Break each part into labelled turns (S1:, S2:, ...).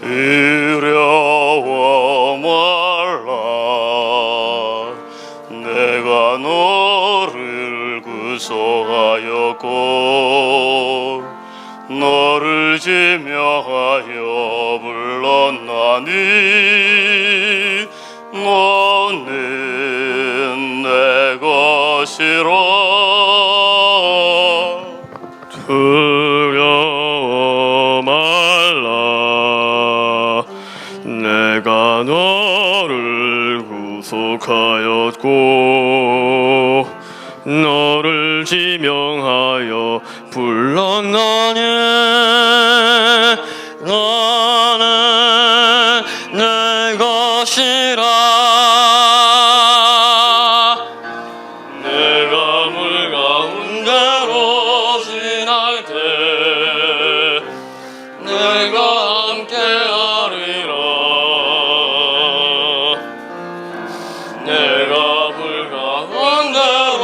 S1: 두려워 말라. 내가 너를 구속하였고 너를 지명하여 불렀나니 너는 내 것이라. 두려워 말라. 내가 너를 구속하였고 너를 지명하여 불렀나니 너는 내 것이라. 내가 물 가운데로 지날 때 내가 함께하리라. 내가 물 가운데로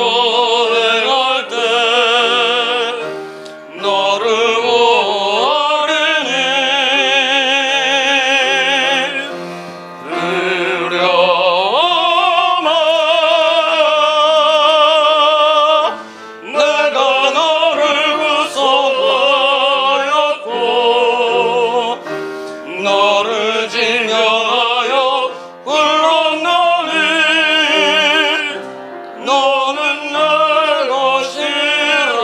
S1: 내갈 때 너를 모으리니 두려워 마라. 내가 너를 구속하였고 너를 지명하여 불렀나니 너는 내 것이라.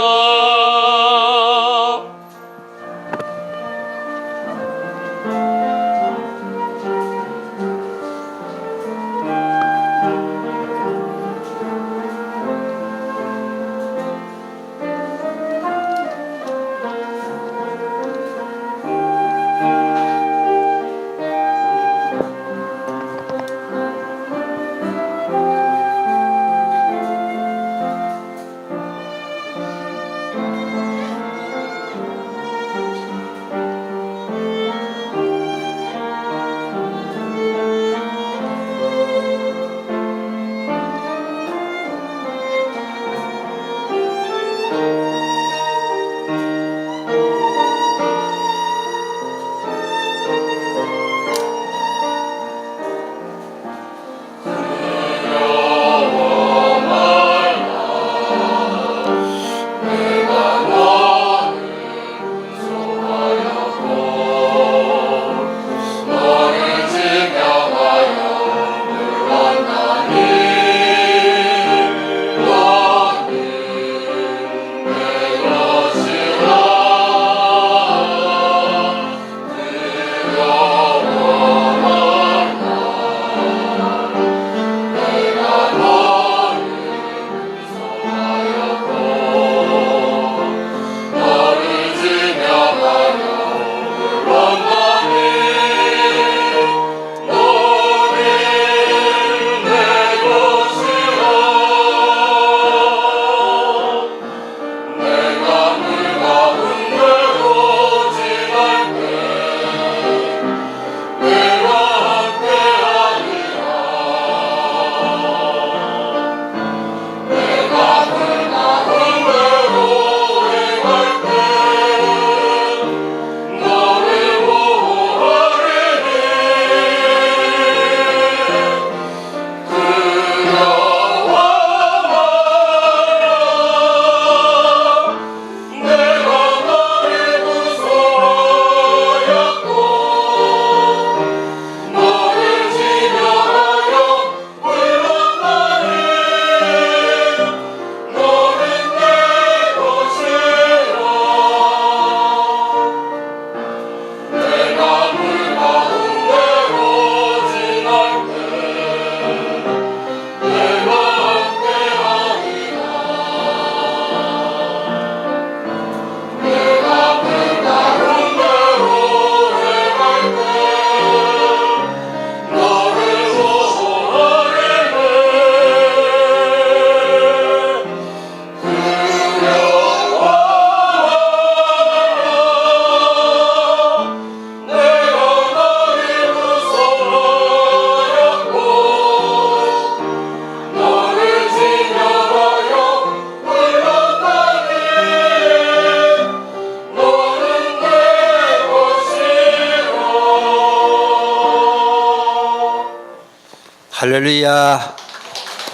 S2: 할렐루야.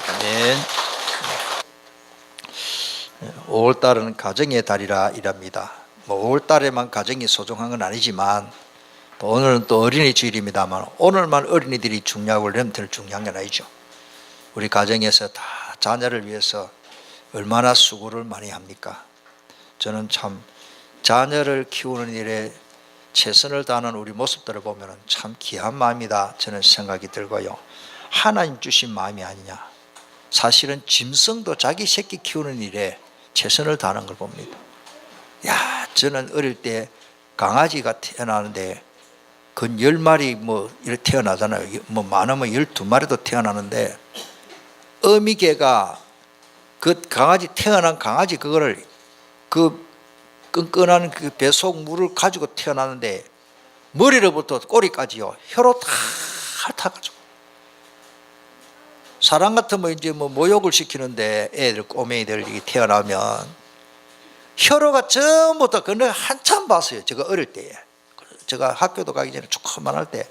S2: 아멘. 5월달은 가정의 달이라 이랍니다. 5월달에만 가정이 소중한 건 아니지만 또 오늘은 또 어린이 주일입니다만 오늘만 어린이들이 중요하고 렘트를 중요한 건 아니죠. 우리 가정에서 다 자녀를 위해서 얼마나 수고를 많이 합니까? 저는 참 자녀를 키우는 일에 최선을 다하는 우리 모습들을 보면 참 귀한 마음이다 저는 생각이 들고요. 하나님 주신 마음이 아니냐. 사실은 짐승도 자기 새끼 키우는 일에 최선을 다하는 걸 봅니다. 야, 저는 어릴 때 강아지가 태어나는데 근 10마리 뭐 이렇게 태어나잖아요. 뭐 많으면 12마리도 태어나는데 어미개가 그 강아지 태어난 강아지 그거를 그 끈끈한 그 배속 물을 가지고 태어나는데 머리로부터 꼬리까지요 혀로 다 핥아가지고 사람 같으면 이제 뭐 모욕을 시키는데 애들 꼬맹이들 태어나면 혀로가 전부 다 그걸 한참 봤어요. 제가 어릴 때에 제가 학교도 가기 전에 조금만 할 때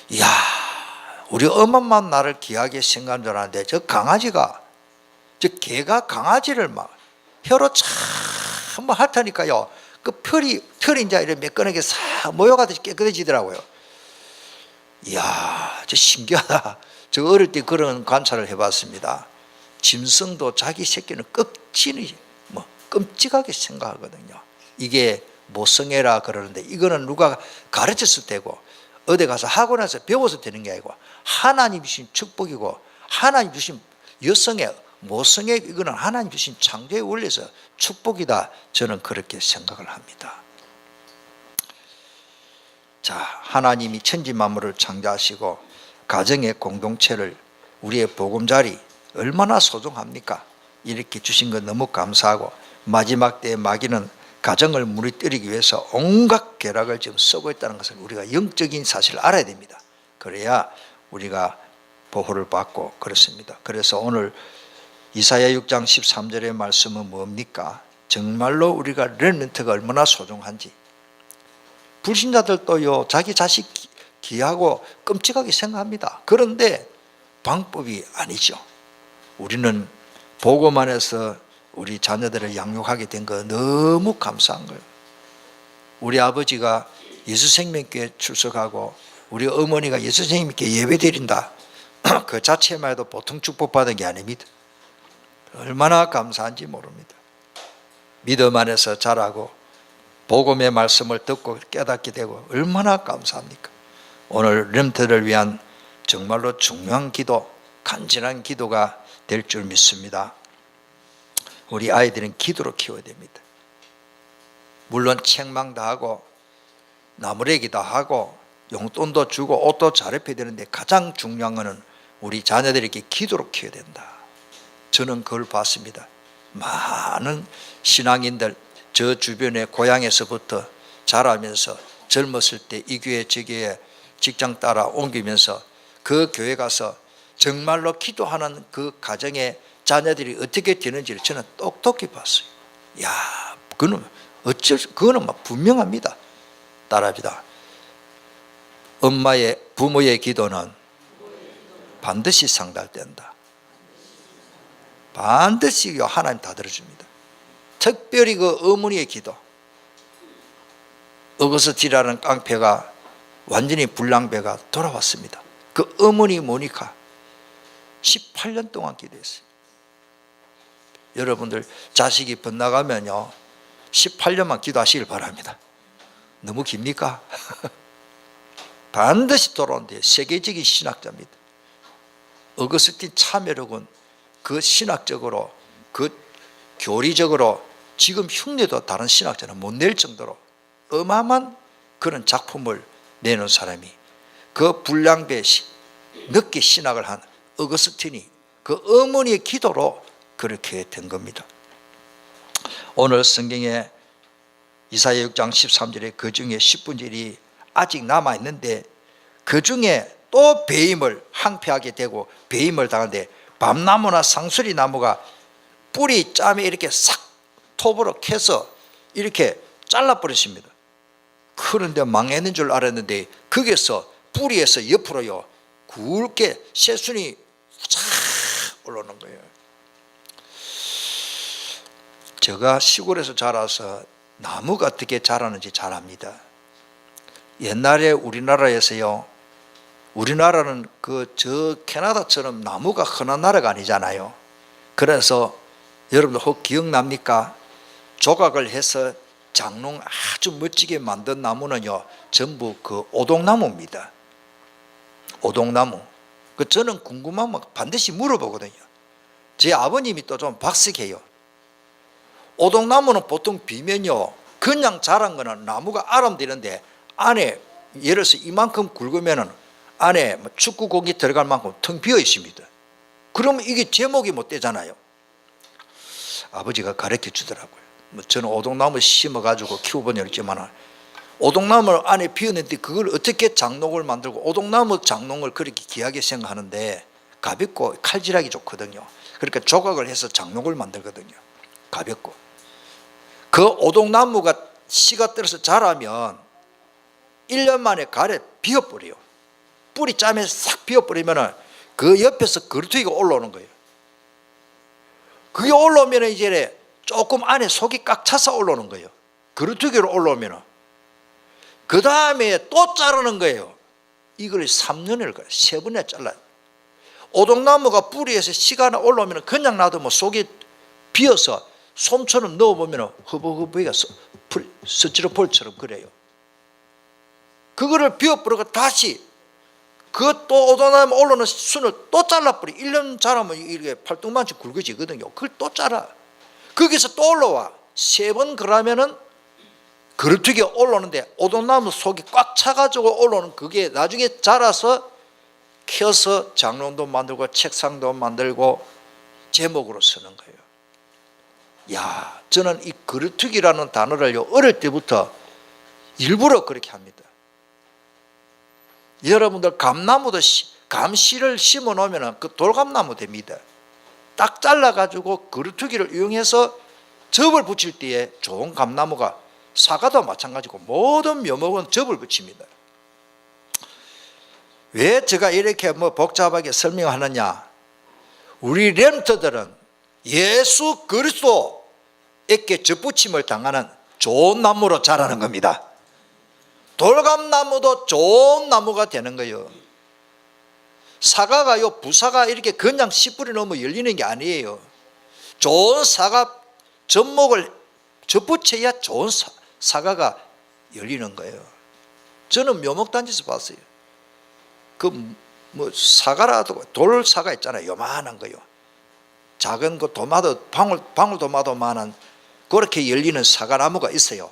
S2: 이야 우리 엄마만 나를 귀하게 생각한 줄 알았는데 저 강아지가 저 개가 강아지를 막 혀로 참 핥으니까요 그 털이 이제 이렇게 매끈하게 싹 모여가듯이 깨끗해지더라고요. 이야 저 신기하다. 저 어릴 때 그런 관찰을 해봤습니다. 짐승도 자기 새끼는 끔찍하게 생각하거든요. 이게 모성애라 그러는데 이거는 누가 가르쳤을 때고 어디 가서 학원에서 배워서 되는 게 아니고 하나님 주신 축복이고 하나님 주신 여성애 모성애 이거는 하나님 주신 창조의 원리에서 축복이다 저는 그렇게 생각을 합니다. 자, 하나님이 천지 만물을 창조하시고 가정의 공동체를 우리의 보금자리 얼마나 소중합니까? 이렇게 주신 것 너무 감사하고 마지막 때에 마귀는 가정을 무너뜨리기 위해서 온갖 계략을 지금 쓰고 있다는 것을 우리가 영적인 사실을 알아야 됩니다. 그래야 우리가 보호를 받고 그렇습니다. 그래서 오늘 이사야 6장 13절의 말씀은 뭡니까? 정말로 우리가 렘넌트가 얼마나 소중한지 불신자들도요 자기 자식 귀하고 끔찍하게 생각합니다. 그런데 방법이 아니죠. 우리는 보고만 해서 우리 자녀들을 양육하게 된 거 너무 감사한 거예요. 우리 아버지가 예수생명교회 출석하고 우리 어머니가 예수생명교회 예배드린다 그 자체만 해도 보통 축복받은 게 아닙니다. 얼마나 감사한지 모릅니다. 믿음 안에서 자라고 복음의 말씀을 듣고 깨닫게 되고 얼마나 감사합니까? 오늘 렘트를 위한 정말로 중요한 기도, 간절한 기도가 될 줄 믿습니다. 우리 아이들은 기도로 키워야 됩니다. 물론 책망도 하고 나무래기도 하고 용돈도 주고 옷도 잘 입혀야 되는데 가장 중요한 것은 우리 자녀들에게 기도로 키워야 된다. 저는 그걸 봤습니다. 많은 신앙인들 저 주변의 고향에서부터 자라면서 젊었을 때 이 교회 저 교회 직장 따라 옮기면서 그 교회 가서 정말로 기도하는 그 가정의 자녀들이 어떻게 되는지를 저는 똑똑히 봤어요. 야, 그거는 그거는 막 분명합니다. 따라합니다. 부모의 기도는 반드시 상달된다. 반드시 하나님 다 들어줍니다. 특별히 그 어머니의 기도. 어거스티라는 깡패가 완전히 불량배가 돌아왔습니다. 그 어머니 모니카 18년 동안 기도했어요. 여러분들 자식이 번나가면요 18년만 기도하시길 바랍니다. 너무 깁니까? 반드시 돌아온대요. 세계적인 신학자입니다. 어거스틴 참여력은 그 신학적으로 그 교리적으로 지금 흉내도 다른 신학자는 못 낼 정도로 어마어마한 그런 작품을 내놓은 사람이 그 불량배 늦게 신학을 한 어거스틴이 그 어머니의 기도로 그렇게 된 겁니다. 오늘 성경에 이사야 6장 13절에 그 중에 10분절이 아직 남아있는데 그 중에 또 배임을 항폐하게 되고 배임을 당하는데 밤나무나 상수리 나무가 뿌리 짬에 이렇게 싹 톱으로 캐서 이렇게 잘라버렸습니다. 그런데 망했는 줄 알았는데 거기에서 뿌리에서 옆으로요 굵게 새순이 쫙 올라오는 거예요. 제가 시골에서 자라서 나무가 어떻게 자라는지 잘 압니다. 옛날에 우리나라에서요, 우리나라는 저 캐나다처럼 나무가 흔한 나라가 아니잖아요. 그래서 여러분들 혹 기억납니까? 조각을 해서 장롱 아주 멋지게 만든 나무는요, 전부 그 오동나무입니다. 오동나무. 저는 궁금하면 반드시 물어보거든요. 제 아버님이 또 좀 박식해요. 오동나무는 보통 비면요, 그냥 자란 거는 나무가 아름되는데 안에 예를 들어서 이만큼 굵으면은 안에 축구공이 들어갈 만큼 텅 비어 있습니다. 그러면 이게 제목이 못 되잖아요. 아버지가 가르쳐 주더라고요. 저는 오동나무 심어가지고 키워본 적 있지만 오동나무를 안에 비었는데 그걸 어떻게 장롱을 만들고, 오동나무 장롱을 그렇게 귀하게 생각하는데 가볍고 칼질하기 좋거든요. 그러니까 조각을 해서 장롱을 만들거든요. 가볍고. 그 오동나무가 씨가 떨어서 자라면 1년 만에 가래 비어버려요. 뿌리 짜면 싹 비어버리면 그 옆에서 그루터기가 올라오는 거예요. 그게 올라오면 이제 조금 안에 속이 꽉 차서 올라오는 거예요. 그루터기로 올라오면 그 다음에 또 자르는 거예요. 이걸 3년을 가요. 3번에 잘라요. 오동나무가 뿌리에서 씨가 하나 올라오면 그냥 놔두면 속이 비어서 솜처럼 넣어보면 허벅허벅이가 스티로폴처럼 그래요. 그거를 비워버리고 다시 그 또 오동나무 올라오는 순을 또 잘라버려. 1년 자라면 이렇게 팔뚝만치 굵어지거든요. 그걸 또 잘라. 거기서 또 올라와. 3번 그러면은 그루터기가 올라오는데 오동나무 속이 꽉 차가지고 올라오는 그게 나중에 자라서 켜서 장롱도 만들고 책상도 만들고 제목으로 쓰는 거예요. 야, 저는 이 그루터기라는 단어를요, 어릴 때부터 일부러 그렇게 합니다. 여러분들 감나무도 감씨를 심어 놓으면 그 돌감나무 됩니다. 딱 잘라가지고 그루터기를 이용해서 접을 붙일 때에 좋은 감나무가, 사과도 마찬가지고 모든 묘목은 접을 붙입니다. 왜 제가 이렇게 복잡하게 설명하느냐? 우리 렘터들은 예수 그리스도에게 접붙임을 당하는 좋은 나무로 자라는 겁니다. 돌감나무도 좋은 나무가 되는 거예요. 사과가요, 부사가 이렇게 그냥 씨 뿌리 넣으면 열리는 게 아니에요. 좋은 사과 접목을 접붙여야 좋은 사과가 열리는 거예요. 저는 묘목단지에서 봤어요. 사과라도 돌 사과 있잖아요. 요만한 거요. 작은 거 도마도 방울 도마도만한 그렇게 열리는 사과나무가 있어요.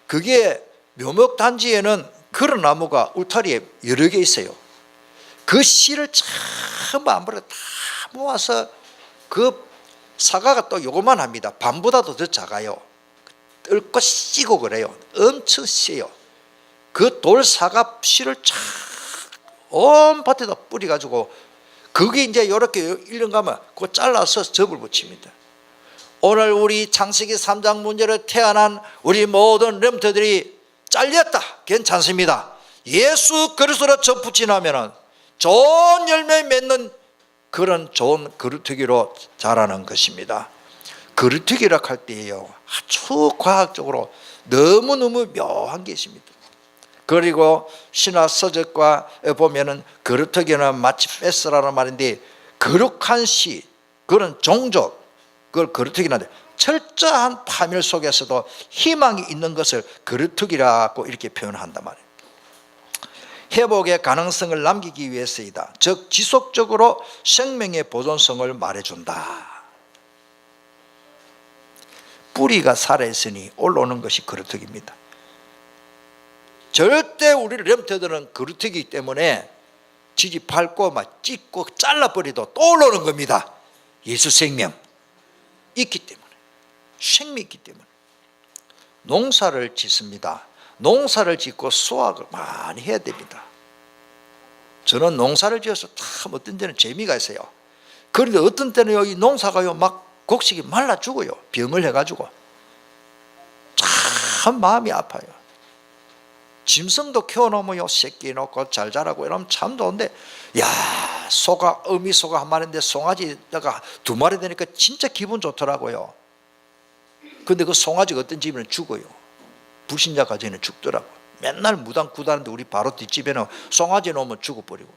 S2: 그게 묘목단지에는 그런 나무가 울타리에 여러 개 있어요. 그 씨를 전부 안 버려 다 모아서 그 사과가 또 요것만 합니다. 밤보다도 더 작아요. 뜰고 씨고 그래요. 엄청 씨요. 그 돌 사과 씨를 쫙 온 밭에다 뿌려가지고 그게 이제 이렇게 1년 가면 그거 잘라서 접을 붙입니다. 오늘 우리 창세기 3장 문제로 태어난 우리 모든 렘터들이 잘렸다. 괜찮습니다. 예수 그리스도로 접붙이나면은 좋은 열매 맺는 그런 좋은 그루터기로 자라는 것입니다. 그루터기라 할 때에요, 아주 과학적으로 너무너무 묘한 게 있습니다. 그리고 신화 서적과 보면은 그루터기는 마치 페스라는 말인데 거룩한 시, 그런 종족, 그걸 그루터기라는데 철저한 파멸 속에서도 희망이 있는 것을 그루터기라고 이렇게 표현한단 말이에요. 회복의 가능성을 남기기 위해서이다. 즉 지속적으로 생명의 보존성을 말해준다. 뿌리가 살아있으니 올라오는 것이 그루터기입니다. 절대 우리 렘터들은 그루터기이기 때문에 지지 밟고 막 찢고 잘라버리도 또 올라오는 겁니다. 예수 생명 있기 때문에, 생명이 있기 때문에. 농사를 짓습니다. 농사를 짓고 수확을 많이 해야 됩니다. 저는 농사를 지어서 참 어떤 때는 재미가 있어요. 그런데 어떤 때는 이 농사가요 막 곡식이 말라 죽어요. 병을 해가지고 참 마음이 아파요. 짐승도 키워놓으면 새끼 놓고 잘 자라고 이러면 참 좋은데, 야, 어미 소가 한 마리인데 송아지가 두 마리 되니까 진짜 기분 좋더라고요. 근데 그 송아지가 어떤 집에는 죽어요. 불신자까지는 죽더라고. 맨날 무당 구다는데 우리 바로 뒷집에는 송아지 놓으면 죽어버리고,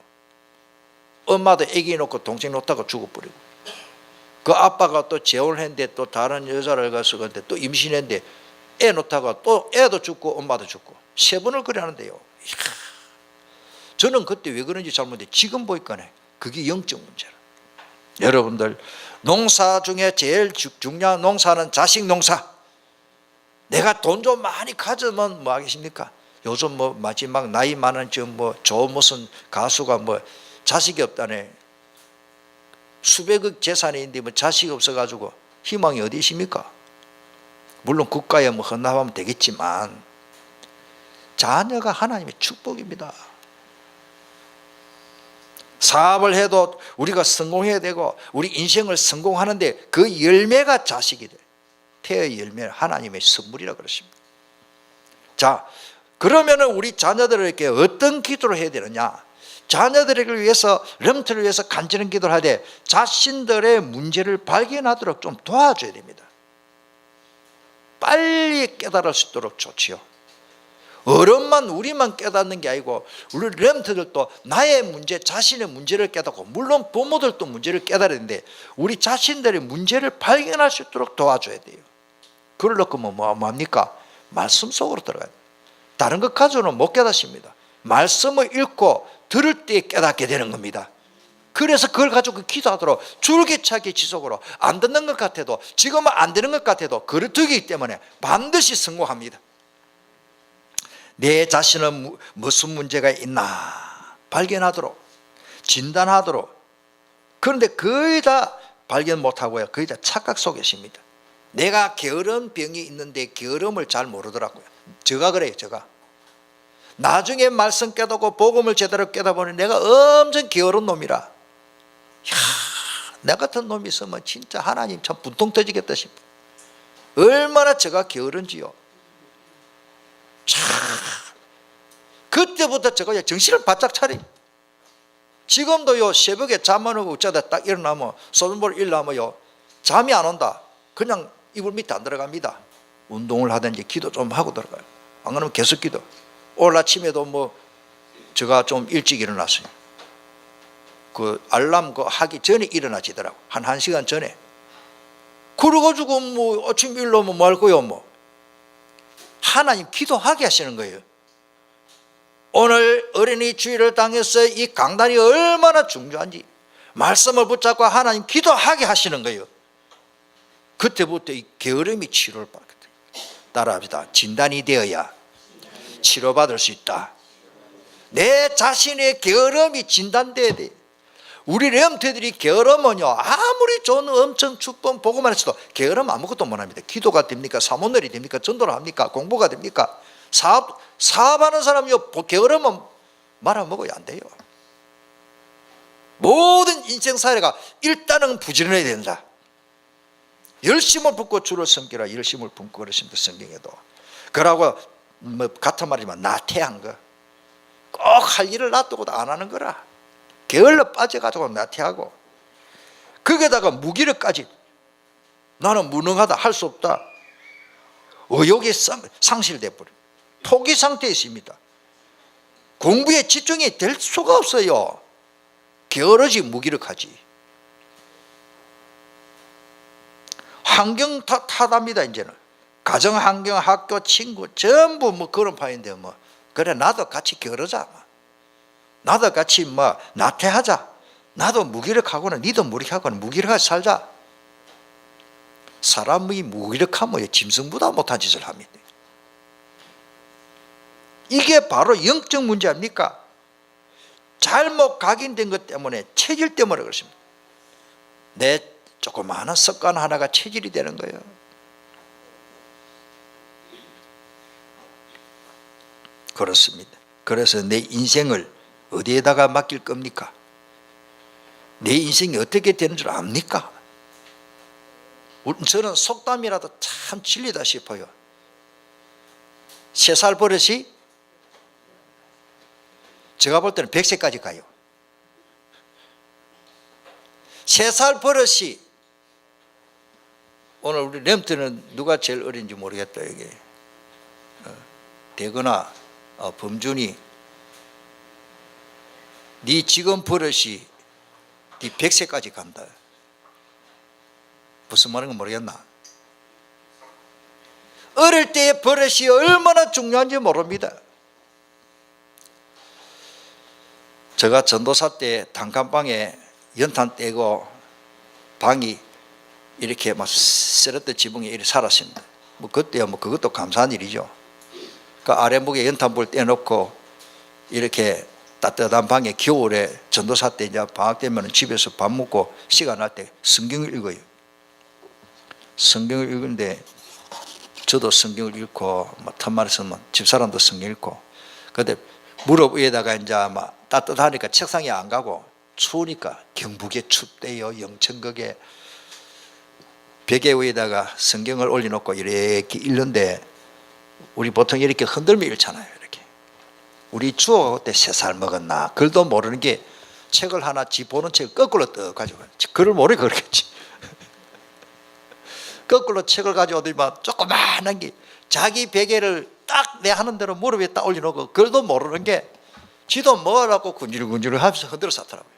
S2: 엄마도 애기 놓고 동생 놓다가 죽어버리고, 그 아빠가 또 재혼을 했는데 또 다른 여자를 가서 근데 또 임신했는데 애 놓다가 또 애도 죽고 엄마도 죽고 3번을 그래 하는데요. 이야, 저는 그때 왜 그런지 잘 모르는데 지금 보니까 그게 영적 문제라. 여러분들, 농사 중에 제일 중요한 농사는 자식 농사. 내가 돈 좀 많이 가져면 뭐 하겠습니까? 요즘 뭐 마지막 나이 많은 저 무슨 가수가 뭐 자식이 없다네. 수백억 재산이 있는데 뭐 자식이 없어가지고 희망이 어디 있습니까? 물론 국가에 뭐 헌납하면 되겠지만 자녀가 하나님의 축복입니다. 사업을 해도 우리가 성공해야 되고 우리 인생을 성공하는데 그 열매가 자식이 돼. 태의 열매는 하나님의 선물이라 그러십니다. 자, 그러면은 우리 자녀들에게 어떤 기도를 해야 되느냐? 자녀들을 위해서, 렘트를 위해서 간절한 기도를 하되 자신들의 문제를 발견하도록 좀 도와줘야 됩니다. 빨리 깨달을 수 있도록 좋지요. 어른만 우리만 깨닫는 게 아니고 우리 렘트들도 나의 문제, 자신의 문제를 깨닫고, 물론 부모들도 문제를 깨달아야 되는데 우리 자신들의 문제를 발견할 수 있도록 도와줘야 돼요. 그러려고 뭐합니까? 말씀 속으로 들어가야 돼요. 다른 것 가지고는 못 깨닫습니다. 말씀을 읽고 들을 때 깨닫게 되는 겁니다. 그래서 그걸 가지고 기도하도록 줄기차게 지속으로, 안 듣는 것 같아도, 지금은 안 되는 것 같아도 그를 두기 때문에 반드시 성공합니다. 내 자신은 무슨 문제가 있나 발견하도록, 진단하도록. 그런데 거의 다 발견 못하고요, 거의 다 착각 속에 있습니다. 내가 게으른 병이 있는데 게으름을 잘 모르더라고요. 제가 그래요. 제가 나중에 말씀 깨닫고 복음을 제대로 깨닫보니 내가 엄청 게으른 놈이라, 이야, 나 같은 놈이 있으면 진짜 하나님 참 분통 터지겠다 싶어. 얼마나 제가 게으른지요. 참, 그때부터 제가 정신을 바짝 차리. 지금도요, 새벽에 잠 안 오고 어쩌다 딱 일어나면, 소변볼 일어나면요, 잠이 안 온다. 그냥 이불 밑에 안 들어갑니다. 운동을 하든지 기도 좀 하고 들어가요. 안 그러면 계속 기도. 오늘 아침에도 뭐 제가 좀 일찍 일어났어요. 그 알람 하기 전에 일어나지더라고. 한 1시간 전에. 그래가지고 뭐 아침 일어나면 뭐 할 거요, 뭐. 하나님 기도하게 하시는 거예요. 오늘 어린이 주일을 당해서 이 강단이 얼마나 중요한지 말씀을 붙잡고 하나님 기도하게 하시는 거예요. 그때부터 이 게으름이 치료를 받거든요. 따라합시다. 진단이 되어야 치료받을 수 있다. 내 자신의 게으름이 진단돼야 돼. 우리 렘트들이 게으르면요, 아무리 좋은 엄청 축복 보고만 했어도 게으름 아무것도 못합니다. 기도가 됩니까? 사모늘이 됩니까? 전도를 합니까? 공부가 됩니까? 사업하는 사람이요, 게으르면 말아먹어야 안 돼요. 모든 인생사례가 일단은 부지런해야 된다. 열심을 붓고 주를 섬기라. 열심을 품고 그러십니다. 성경에도. 그러고 뭐 같은 말이지만 나태한 거, 꼭 할 일을 놔두고도 안 하는 거라. 게을러 빠져가지고 나태하고, 거기에다가 무기력까지, 나는 무능하다, 할 수 없다, 의욕이 상실돼 버려. 포기 상태에 있습니다. 공부에 집중이 될 수가 없어요. 게으르지 무기력하지. 환경 탓합니다. 이제는 가정 환경, 학교, 친구 전부 뭐 그런 파인데, 뭐 그래 나도 같이 게으르자, 나도 같이 뭐 나태하자, 나도 무기력하거나 니도 무기력하거나 무기력하게 살자. 사람이 무기력하면 짐승보다 못한 짓을 합니다. 이게 바로 영적 문제 아닙니까? 잘못 각인된 것 때문에, 체질 때문에 그렇습니다. 내 조그마한 습관 하나가 체질이 되는 거예요. 그렇습니다. 그래서 내 인생을 어디에다가 맡길 겁니까? 내 인생이 어떻게 되는 줄 압니까? 저는 속담이라도 참 진리다 싶어요. 3살 버릇이 제가 볼 때는 100세까지 가요. 3살 버릇이, 오늘 우리 렘트는 누가 제일 어린지 모르겠다. 이게 대거나 범준이, 네 지금 버릇이 네 100세까지 간다. 무슨 말인가 모르겠나? 어릴 때의 버릇이 얼마나 중요한지 모릅니다. 제가 전도사 때 단칸방에 연탄 떼고 방이 이렇게 막 쓰러졌던 지붕에 이렇게 살았습니다. 뭐 그때야 뭐 그것도 감사한 일이죠. 그 아랫목에 연탄불 떼놓고 이렇게 따뜻한 방에 겨울에 전도사 때 이제 방학 되면 집에서 밥 먹고 시간 날 때 성경을 읽어요. 성경을 읽는데 저도 성경을 읽고 막 틈만 있으면 집사람도 성경 읽고, 근데 무릎 위에다가 이제 막 따뜻하니까 책상에 안 가고 추우니까 경북에 춥대요. 영천국에 베개 위에다가 성경을 올려놓고 이렇게 읽는데, 우리 보통 이렇게 흔들며 읽잖아요. 이렇게. 우리 주어 그때 3살 먹었나 글도 모르는 게 책을 하나 지 보는 책을 거꾸로 떠 가지고, 글을 모르게 그렇겠지. 거꾸로 책을 가져오더니만 조그마한 게 자기 베개를 딱 내 하는 대로 무릎 위에 딱 올려놓고 글도 모르는 게 지도 뭐라고 군질군질 하면서 흔들어 쌌더라고요.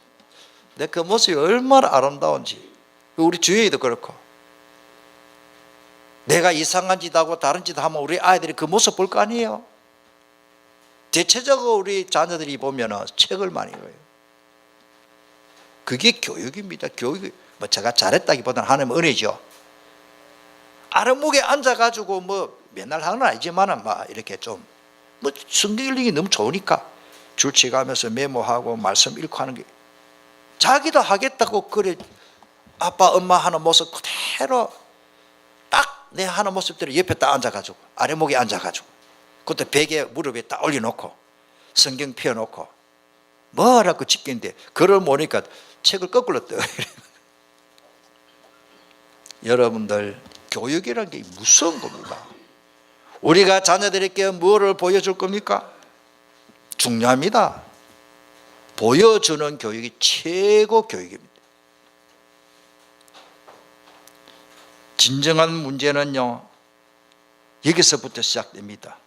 S2: 근데 그 모습이 얼마나 아름다운지. 우리 주영이도 그렇고, 내가 이상한 짓 하고 다른 짓 하면 우리 아이들이 그 모습 볼 거 아니에요. 대체적으로 우리 자녀들이 보면 책을 많이 읽어요. 그게 교육입니다. 교육이 뭐 제가 잘했다기보다는 하나님 은혜죠. 아랫목에 앉아가지고 뭐 맨날 하는 건 아니지만은 막 이렇게 좀 뭐 성경 읽기 너무 좋으니까 줄치가면서 메모하고 말씀 읽고 하는 게, 자기도 하겠다고 그래 아빠 엄마 하는 모습 그대로 딱 내 하는 모습대로 옆에 딱 앉아가지고 아랫목에 앉아가지고 그때 베개 무릎에 딱 올려놓고 성경 펴놓고 뭐라고 찍긴데 그걸 모르니까 책을 거꾸로 떠. 여러분들, 교육이라는 게 무서운 겁니다. 우리가 자녀들에게 뭐를 보여줄 겁니까? 중요합니다. 보여주는 교육이 최고 교육입니다. 진정한 문제는요, 여기서부터 시작됩니다.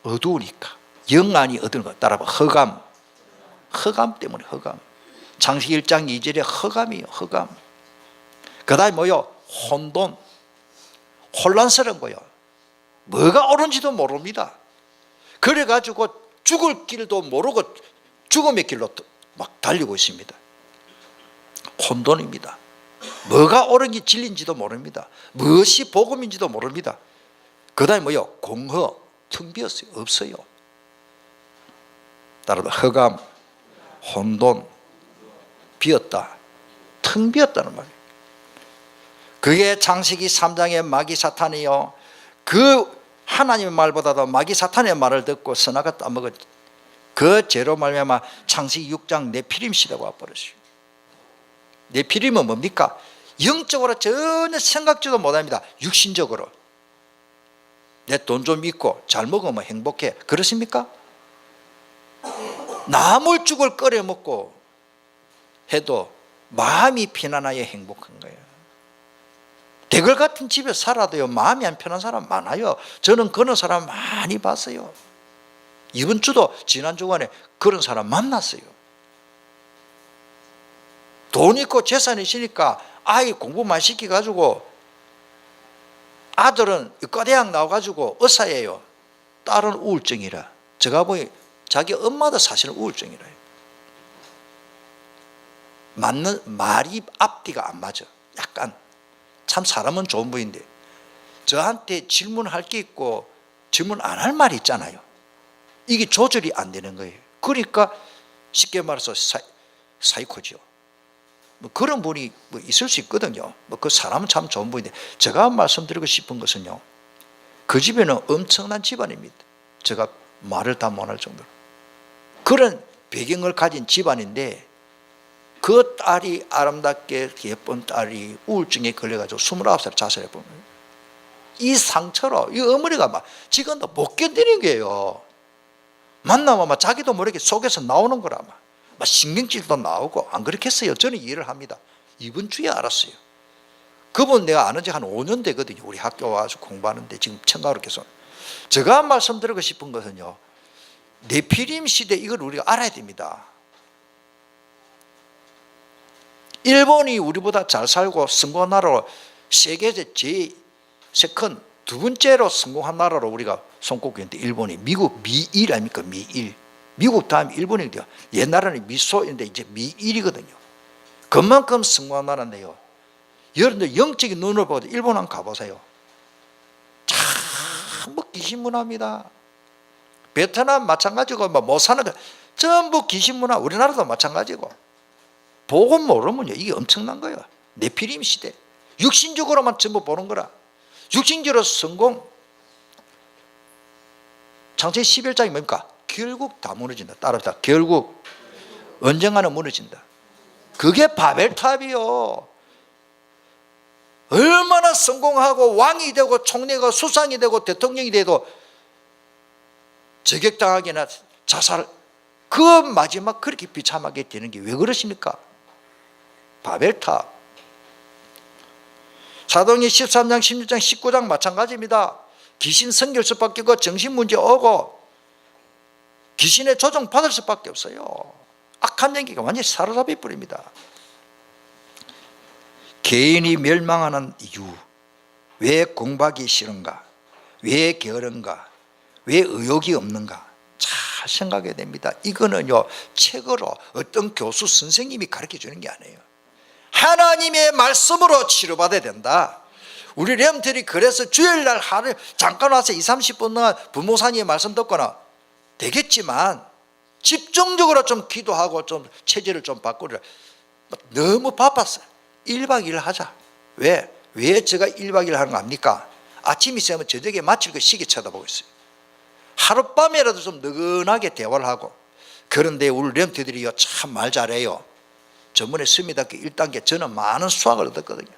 S2: 어두우니까. 영안이 어두운 거 따라봐. 허감 때문에. 허감. 창세기 1장 2절에 허감이에요. 허감. 그 다음에 뭐요? 혼돈. 혼란스러운 거요. 뭐가 옳은지도 모릅니다. 그래가지고 죽을 길도 모르고 죽음의 길로 막 달리고 있습니다. 혼돈입니다. 뭐가 옳은 게 진리인지도 모릅니다. 무엇이 복음인지도 모릅니다. 그 다음에 뭐요? 공허. 텅 비었어요. 없어요. 따라서 허감, 혼돈, 비었다. 텅 비었다는 말이에요. 그게 창세기 3장의 마귀 사탄이요, 그 하나님의 말보다도 마귀 사탄의 말을 듣고 선악을 따먹은 그 죄로 말미암아 창세기 6장 네피림 시대가 와버렸어요. 네피림은 뭡니까? 영적으로 전혀 생각지도 못합니다. 육신적으로 내 돈 좀 있고 잘 먹으면 행복해, 그렇습니까? 나물죽을 끓여 먹고 해도 마음이 편안하여 행복한 거예요. 대걸 같은 집에 살아도요, 마음이 안 편한 사람 많아요. 저는 그런 사람 많이 봤어요. 이번 주도 지난 주간에 그런 사람 만났어요. 돈 있고 재산이 있으니까 아이 공부만 시켜가지고, 아들은 의과대학 나와가지고 의사예요. 딸은 우울증이라. 제가 보니 자기 엄마도 사실은 우울증이라. 맞는 말이 앞뒤가 안 맞아. 약간 참 사람은 좋은 분인데 저한테 질문할 게 있고 질문 안 할 말이 있잖아요. 이게 조절이 안 되는 거예요. 그러니까 쉽게 말해서 사이코죠. 뭐 그런 분이 뭐 있을 수 있거든요. 뭐 그 사람은 참 좋은 분인데, 제가 말씀드리고 싶은 것은요, 그 집에는 엄청난 집안입니다. 제가 말을 다 못할 정도로 그런 배경을 가진 집안인데, 그 딸이 아름답게 예쁜 딸이 우울증에 걸려가지고 29살 자살해본 거예요. 이 상처로 이 어머니가 막 지금도 못 견디는 거예요. 만나면 막 자기도 모르게 속에서 나오는 거라 막 신경질도 나오고 안 그렇겠어요? 저는 이해를 합니다. 이번 주에 알았어요. 그분 내가 아는 지 한 5년 되거든요. 우리 학교 와서 공부하는데 지금 청가로 계속. 제가 말씀드리고 싶은 것은요, 네피림 시대 이걸 우리가 알아야 됩니다. 일본이 우리보다 잘 살고 성공한 나라로 세계에서 제일 세컨 두 번째로 성공한 나라로 우리가 손꼽히는데 일본이 미국 미일 아닙니까? 미일. 미국 다음 일본인데요. 옛날에는 미소인데 이제 미일이거든요. 그만큼 성공한 나라인데요. 여러분들 영적인 눈으로 보고 일본 한번 가보세요. 참 귀신문화입니다. 베트남 마찬가지고 못 사는 거 전부 귀신문화. 우리나라도 마찬가지고. 보고 모르면요 이게 엄청난 거예요. 네피림 시대 육신적으로만 전부 보는 거라. 육신적으로 성공. 창세기 11장이 뭡니까? 결국 다 무너진다. 따라합시다. 결국 언젠가는 무너진다. 그게 바벨탑이요. 얼마나 성공하고 왕이 되고 총리가 수상이 되고 대통령이 돼도 저격당하거나 자살, 그 마지막 그렇게 비참하게 되는 게 왜 그러십니까? 바벨탑. 사도행전 13장 16장 19장 마찬가지입니다. 귀신 섬길 수밖에 없고 정신문제 오고 귀신의 조종 받을 수밖에 없어요. 악한 연기가 완전히 사로잡혀 버립니다. 개인이 멸망하는 이유, 왜 공부하기 싫은가, 왜 게으른가, 왜 의욕이 없는가 잘 생각해야 됩니다. 이거는요 책으로 어떤 교수 선생님이 가르쳐 주는 게 아니에요. 하나님의 말씀으로 치료받아야 된다. 우리 렘들이 그래서 주일날 하루 잠깐 와서 20-30분 동안 부모사님의 말씀 듣거나 되겠지만 집중적으로 좀 기도하고 좀 체질을 좀 바꾸려. 너무 바빴어요. 1박 2일 하자. 왜 제가 1박 2일 하는 거 압니까? 아침이 되면 저녁에 마칠 그 시계 쳐다보고 있어요. 하룻밤이라도 좀 느긋하게 대화를 하고. 그런데 우리 렘트들이요 참 말 잘해요. 전문에 스미다교 1단계 저는 많은 수학을 얻었거든요.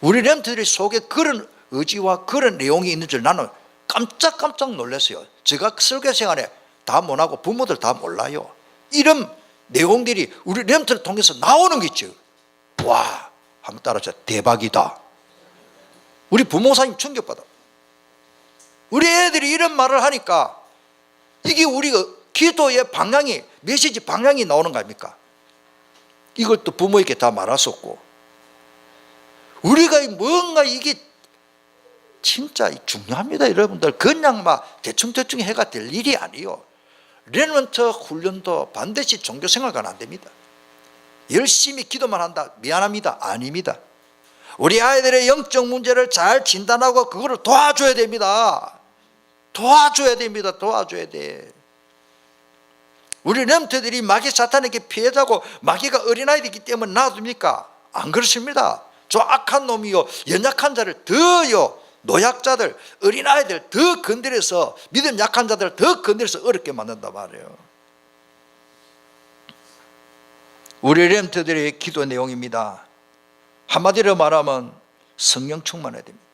S2: 우리 렘트들이 속에 그런 의지와 그런 내용이 있는 줄 나는 깜짝 놀랐어요. 제가 설교 생활에 다 못하고 부모들 다 몰라요. 이런 내용들이 우리 렘트를 통해서 나오는 게 있죠. 와, 한번 따라서 대박이다. 우리 부모사님 충격받아. 우리 애들이 이런 말을 하니까 이게 우리 기도의 방향이, 메시지 방향이 나오는 거 아닙니까? 이걸 또 부모에게 다 말했었고, 우리가 뭔가 이게 진짜 중요합니다. 여러분들 그냥 막 대충 해가 될 일이 아니에요. 레넌트 훈련도 반드시 종교생활과는 안 됩니다. 열심히 기도만 한다, 미안합니다, 아닙니다. 우리 아이들의 영적 문제를 잘 진단하고 그거를 도와줘야 됩니다. 도와줘야 돼. 우리 렘트들이 마귀 사탄에게 피해자고 마귀가 어린아이들이기 때문에 놔둡니까? 안 그렇습니다. 저 악한 놈이요 연약한 자를 더요, 노약자들, 어린아이들 더 건드려서, 믿음 약한 자들 더 건드려서 어렵게 만든단 말이에요. 우리 렘트들의 기도 내용입니다. 한마디로 말하면 성령 충만해야 됩니다.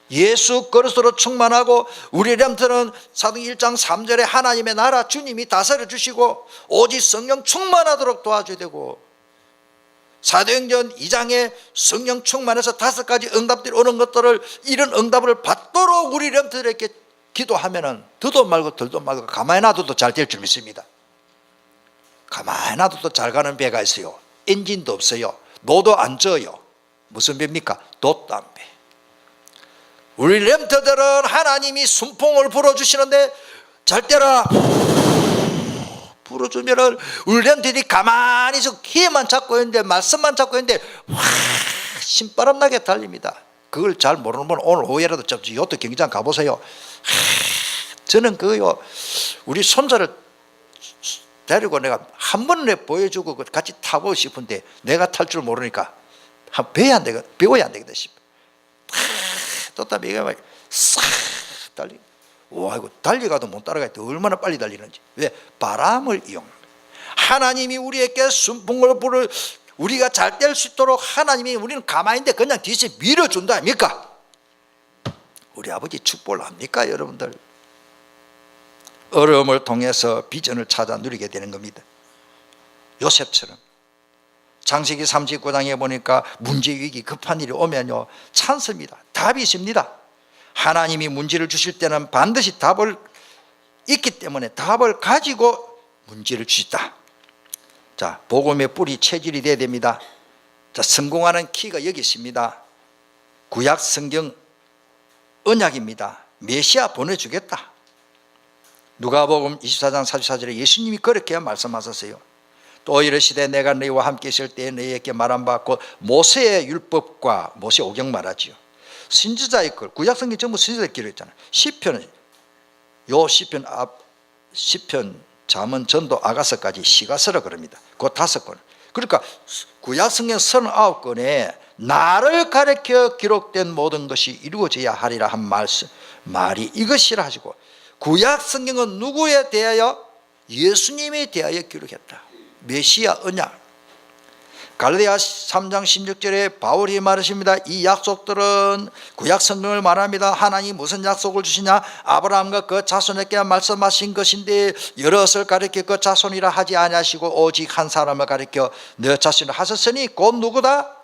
S2: 예수 그리스도로 충만하고, 우리 렘트는 사도행전 1장 3절에 하나님의 나라 주님이 다스려 주시고 오직 성령 충만하도록 도와줘야 되고, 사도행전 2장에 성령 충만해서 5가지 응답들이 오는 것들을, 이런 응답을 받도록 우리 렘트들에게 기도하면은 더도 말고 덜도 말고 가만히 놔둬도 잘 될 줄 믿습니다. 가만히 놔둬도 잘 가는 배가 있어요. 엔진도 없어요. 노도 안 져요. 무슨 배입니까? 돛담배. 우리 렘트들은 하나님이 순풍을 불어주시는데 잘 때라 불어주면은 우리 렘트들이 가만히 서 키만 잡고 있는데, 말씀만 잡고 있는데 신바람 나게 달립니다. 그걸 잘 모르는 분은 오늘 오후에라도 요트 경기장 가보세요. 저는 그요 우리 손자를 데리고 내가 한 번에 보여주고 같이 타보고 싶은데 내가 탈 줄 모르니까 배워야 안 되겠다 싶어. 또 이게 막 싹 달리. 와, 이거 달려가도 못 따라가는데 얼마나 빨리 달리는지. 왜? 바람을 이용합니다. 하나님이 우리에게 순풍을 불을, 우리가 잘 될 수 있도록 하나님이, 우리는 가만히 있는데 그냥 뒤에 밀어준다 아닙니까? 우리 아버지 축복을 합니까 여러분들? 어려움을 통해서 비전을 찾아 누리게 되는 겁니다. 요셉처럼 창세기 39장에 보니까 문제 위기 급한 일이 오면요 찬스입니다. 답이 있습니다. 하나님이 문제를 주실 때는 반드시 답을 있기 때문에 답을 가지고 문제를 주시다. 자, 복음의 뿌리 체질이 돼야 됩니다. 자, 성공하는 키가 여기 있습니다. 구약 성경 언약입니다. 메시아 보내주겠다. 누가복음 24장 44절에 예수님이 그렇게 말씀하셨어요. 또 이르시되 내가 너희와 함께 있을 때에 너희에게 말한 바 곧 모세의 율법과 모세 오경 말하지요. 선지자의 글, 구약 성경 전부 선지자의 글이 있잖아요. 시편, 요 시편 앞 시편, 잠언, 전도, 아가서까지 시가서라 그럽니다. 그 5권. 그러니까 구약 성경 39권에 나를 가리켜 기록된 모든 것이 이루어져야 하리라 한 말이 이것이라 하시고, 구약 성경은 누구에 대하여? 예수님에 대하여 기록했다. 메시아 언약. 갈라디아 3장 16절에 바울이 말하십니다. 이 약속들은 구약 성경을 말합니다. 하나님이 무슨 약속을 주시냐? 아브라함과 그 자손에게 말씀하신 것인데 여럿을 가리켜 그 자손이라 하지 아니하시고 오직 한 사람을 가리켜 너 자신을 하셨으니 곧 누구다?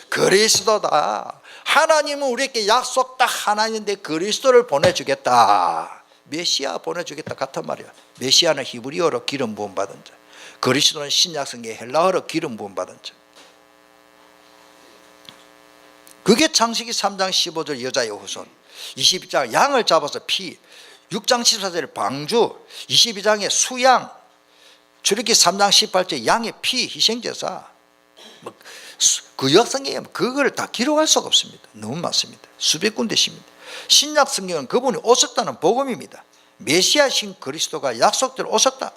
S2: 그리스도다. 하나님은 우리에게 약속 딱 하나 있는데 그리스도를 보내주겠다. 메시아 보내주겠다 같은 말이야. 메시아는 히브리어로 기름 부음 받은 자, 그리스도는 신약성경 헬라어로 기름 부음 받은 자. 그게 창세기 3장 15절 여자의 후손, 22장 양을 잡아서 피, 6장 14절 방주, 22장에 수양, 출애굽기 3장 18절 양의 피 희생제사. 구약 성경에 그걸 다 기록할 수가 없습니다. 너무 많습니다. 수백 군데십니다. 신약 성경은 그분이 오셨다는 복음입니다. 메시아신 그리스도가 약속대로 오셨다.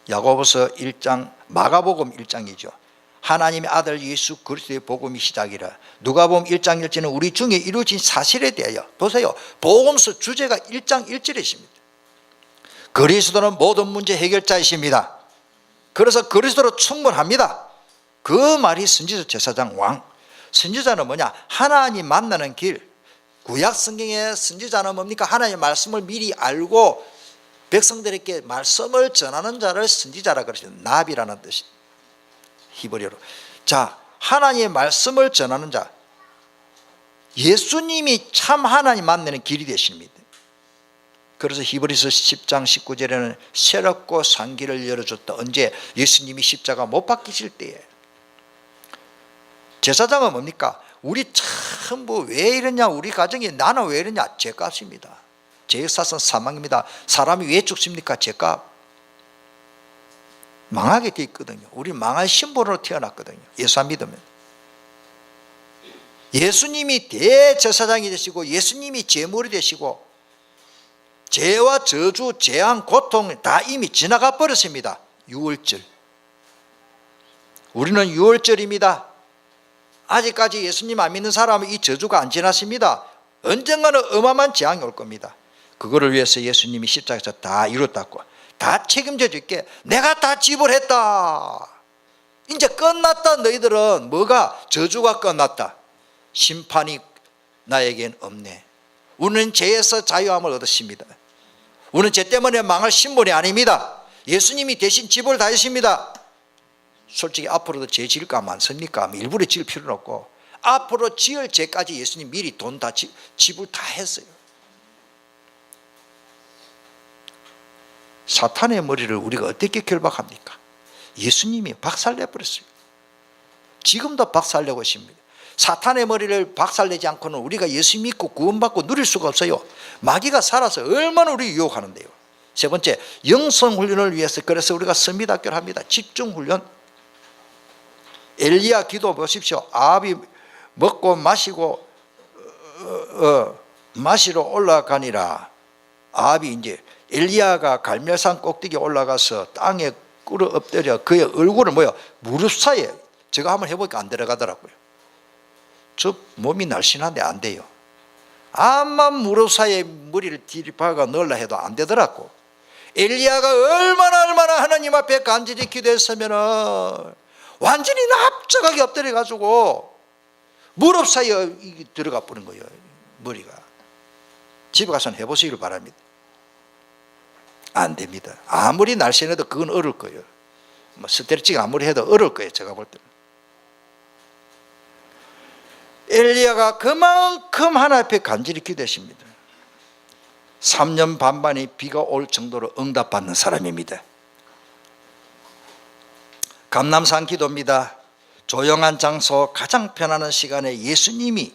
S2: 야고보서 1장, 마가복음 1장이죠. 하나님의 아들 예수 그리스도의 복음이 시작이라. 누가복음 1장 1절은 우리 중에 이루어진 사실에 대하여. 보세요, 복음서 주제가 1장 1절에 있습니다. 그리스도는 모든 문제 해결자이십니다. 그래서 그리스도로 충분합니다. 그 말이 선지자, 제사장, 왕. 선지자는 뭐냐? 하나님 만나는 길. 구약 성경의 선지자는 뭡니까? 하나님의 말씀을 미리 알고 백성들에게 말씀을 전하는 자를 선지자라 그러죠. 나비라는 뜻이 히브리어로. 자, 하나님의 말씀을 전하는 자, 예수님이 참 하나님 만나는 길이 되십니다. 그래서 히브리서 10장 19절에는 새롭고 산 길을 열어줬다. 언제? 예수님이 십자가 못 박히실 때에. 제사장은 뭡니까? 우리 참 왜 이러냐, 우리 가정이 나는 왜 이러냐, 죄값입니다. 죄사선 사망입니다. 사람이 왜 죽습니까? 죄값. 망하게 돼 있거든요. 우리 망할 신분으로 태어났거든요. 예수 안 믿으면. 예수님이 대제사장이 되시고 예수님이 제물이 되시고 죄와 저주, 재앙, 고통 다 이미 지나가 버렸습니다. 6월절. 우리는 6월절입니다. 아직까지 예수님 안 믿는 사람은 이 저주가 안 지났습니다. 언젠가는 어마어마한 재앙이 올 겁니다. 그거를 위해서 예수님이 십자가에서 다 이뤘다고, 다 책임져 줄게, 내가 다 지불했다, 이제 끝났다. 너희들은 뭐가? 저주가 끝났다. 심판이 나에겐 없네. 우리는 죄에서 자유함을 얻었습니다. 우리는 죄 때문에 망할 신분이 아닙니다. 예수님이 대신 지불 다 했습니다. 솔직히 앞으로도 죄 지을까 많습니까? 일부러 지을 필요는 없고, 앞으로 지을 죄까지 예수님 미리 돈 다 지불 다 했어요. 사탄의 머리를 우리가 어떻게 결박합니까? 예수님이 박살내버렸어요. 지금도 박살내고 있습니다. 사탄의 머리를 박살내지 않고는 우리가 예수 믿고 구원받고 누릴 수가 없어요. 마귀가 살아서 얼마나 우리 유혹하는데요. 세 번째, 영성훈련을 위해서 그래서 우리가 선미학교를 합니다. 집중훈련. 엘리야 기도 보십시오. 아합이 먹고 마시고 마시러 올라가니라. 아합이 이제 엘리야가 갈멜산 꼭대기에 올라가서 땅에 꿇어 엎드려 그의 얼굴을 무릎 사이에, 제가 한번 해보니까 안 들어가더라고요. 저 몸이 날씬한데 안 돼요. 암만 무릎 사이에 머리를 들이박아 넣으려 해도 안 되더라고. 엘리야가 얼마나 하나님 앞에 간절히 기도했으면 완전히 납작하게 엎드려 가지고 무릎 사이에 들어가 버린 거예요. 머리가. 집에 가서는 해보시길 바랍니다. 안 됩니다. 아무리 날씬해도 그건 어려울 거예요. 뭐 스트레칭 아무리 해도 어려울 거예요. 제가 볼 때는. 엘리야가 그만큼 하나님 앞에 간절히 기도했습니다. 3년 반만이 비가 올 정도로 응답받는 사람입니다. 감람산 기도입니다. 조용한 장소, 가장 편안한 시간에 예수님이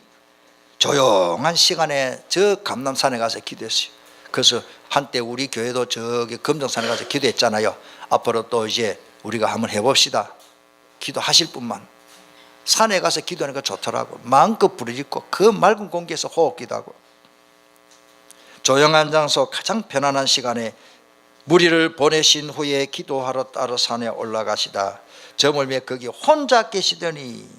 S2: 조용한 시간에 저 감람산에 가서 기도했어요. 그래서 한때 우리 교회도 저기 금정산에 가서 기도했잖아요. 앞으로 또 이제 우리가 한번 해봅시다. 기도하실 분만. 산에 가서 기도하니까 좋더라고. 마음껏 부르짖고 그 맑은 공기에서 호흡기도 하고. 조용한 장소, 가장 편안한 시간에 무리를 보내신 후에 기도하러 따로 산에 올라가시다. 저물매 거기 혼자 계시더니,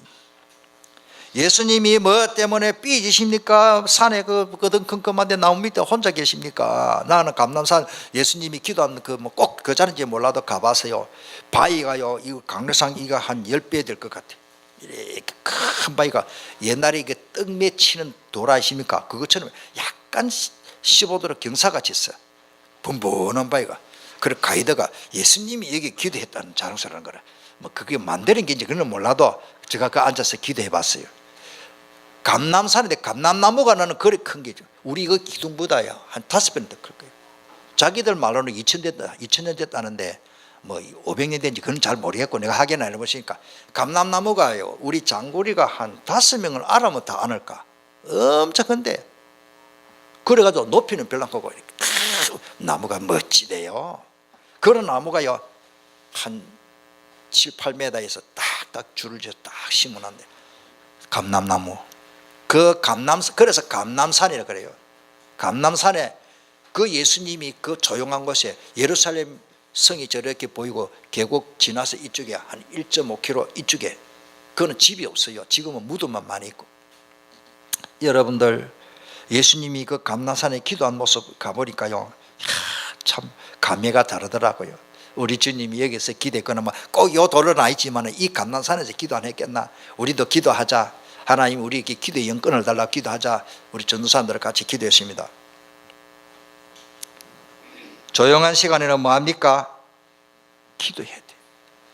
S2: 예수님이 뭐 때문에 삐지십니까? 산에 그 컴컴한데 나무 밑에 혼자 계십니까? 나는 감람산 예수님이 기도하는 그 뭐 꼭 그 자리인지 몰라도 가봐서요, 바위가요, 이 강릉산 이가 한 10배 될 것 같아요. 이렇게 큰 바위가, 옛날에 이게 떡 맺히는 돌 아십니까? 그것처럼 약간 15도로 경사같이 있어요. 분분한 바위가. 그래 가이드가 예수님이 여기 기도했다는 자랑스러운 거라. 뭐 그게 만드는 게 이제 그건 몰라도 제가 그 앉아서 기도해 봤어요. 감람산인데 감람나무가 나는 그리 큰 게죠. 우리 그 기둥보다요 한 5배 더 클 거예요. 자기들 말로는 2000년 됐다는데 뭐 500년 된지 그건 잘 모르겠고, 내가 하긴 안 해보시니까 감람나무가요 우리 장구리가 한 5명을 알아면 다 안을까, 엄청 큰데. 그래가지고 높이는 별로 안 크고 나무가 멋지대요. 그런 나무가요 한 7, 8m에서 딱딱 줄을 지어 딱 심어놨는데, 감람나무. 그 그래서 감람산이라 그래요. 감람산에 그 예수님이 그 조용한 곳에 예루살렘 성이 저렇게 보이고 계곡 지나서 이쪽에 한 1.5km 이쪽에, 그거는 집이 없어요. 지금은 무덤만 많이 있고. 여러분들, 예수님이 그 감람산에 기도한 모습 가보니까요, 참 감회가 다르더라고요. 우리 주님이 여기서 기도했거나 꼭 요 돌은 아니지만 이 감람산에서 기도 안 했겠나? 우리도 기도하자. 하나님 우리에게 기도의 영권을 달라고 기도하자. 우리 전도사님들 같이 기도했습니다. 조용한 시간에는 뭐합니까? 기도해야 돼.